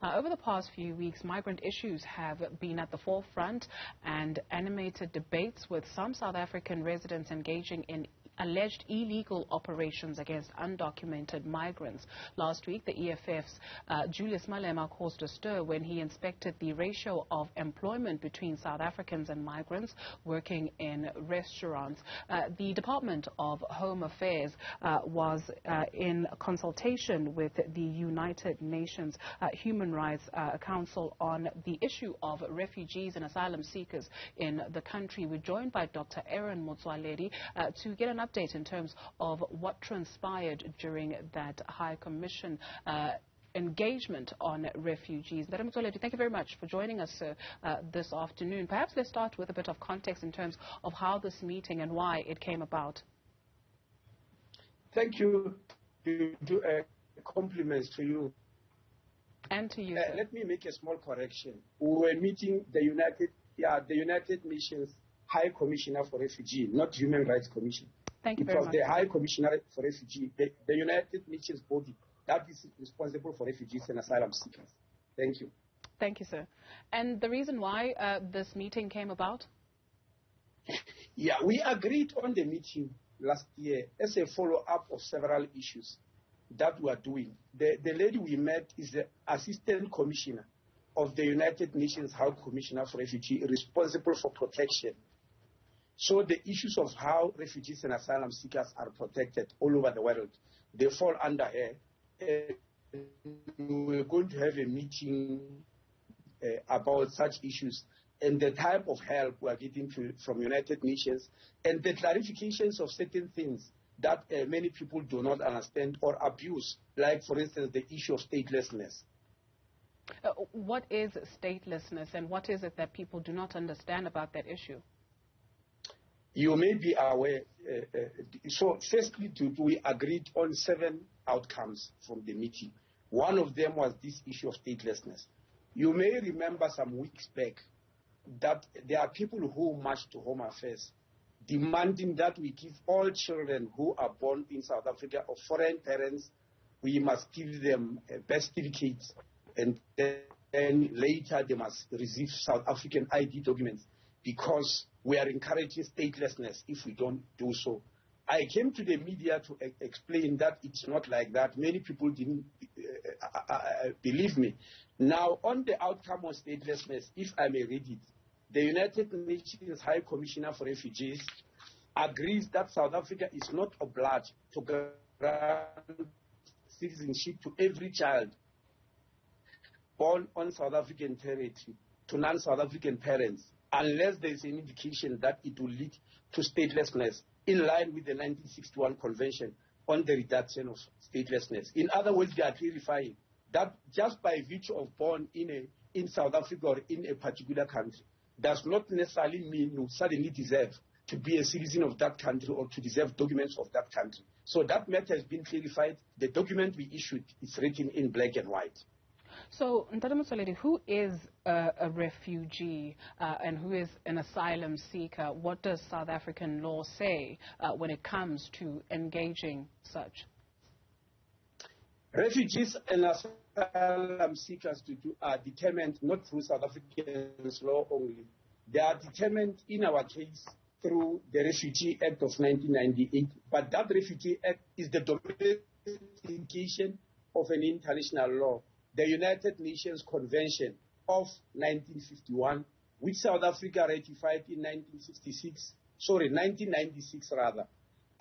Over the past few weeks, migrant issues have been at the forefront and animated debates with some South African residents engaging in alleged illegal operations against undocumented migrants. Last week, the EFF's Julius Malema caused a stir when he inspected the ratio of employment between South Africans and migrants working in restaurants. The Department of Home Affairs was in consultation with the United Nations Human Rights Council on the issue of refugees and asylum seekers in the country. We're joined by Dr. Aaron Motsoaledi to get an update in terms of what transpired during that High Commission engagement on refugees. Dr. Motsoaledi, thank you very much for joining us this afternoon. Perhaps let's start with a bit of context in terms of how this meeting and why it came about. Thank you. Compliments to you. And to you, sir. Let me make a small correction. We were meeting the United Nations High Commissioner for Refugee, not Human Rights Commission. Thank you very much. It was the High Commissioner for Refugee, the United Nations body that is responsible for refugees and asylum seekers. Thank you. Thank you, sir. And the reason why this meeting came about? Yeah, we agreed on the meeting last year as a follow-up of several issues that we are doing. The lady we met is the Assistant Commissioner of the United Nations High Commissioner for Refugee, responsible for protection. So the issues of how refugees and asylum seekers are protected all over the world, they fall under her. We're going to have a meeting about such issues and the type of help we are getting from United Nations and the clarifications of certain things that many people do not understand or abuse, like, for instance, the issue of statelessness. What is statelessness and what is it that people do not understand about that issue? You may be aware. So firstly, we agreed on 7 outcomes from the meeting. One of them was this issue of statelessness. You may remember some weeks back that there are people who marched to Home Affairs demanding that we give all children who are born in South Africa of foreign parents, we must give them birth certificates, and then later they must receive South African ID documents because we are encouraging statelessness if we don't do so. I came to the media to explain that it's not like that. Many people didn't believe me. Now, on the outcome of statelessness, if I may read it, the United Nations High Commissioner for Refugees agrees that South Africa is not obliged to grant citizenship to every child born on South African territory to non-South African parents, unless there is an indication that it will lead to statelessness, in line with the 1961 Convention on the Reduction of Statelessness. In other words, they are clarifying that just by virtue of born in South Africa or in a particular country does not necessarily mean you suddenly deserve to be a citizen of that country or to deserve documents of that country. So that matter has been clarified. The document we issued is written in black and white. So, Dr. Motsoaledi, who is a refugee and who is an asylum seeker? What does South African law say when it comes to engaging such? Refugees and asylum seekers are determined not through South African law only. They are determined in our case through the Refugee Act of 1998. But that Refugee Act is the domestication of an international law, the United Nations Convention of 1951, which South Africa ratified in 1996 rather.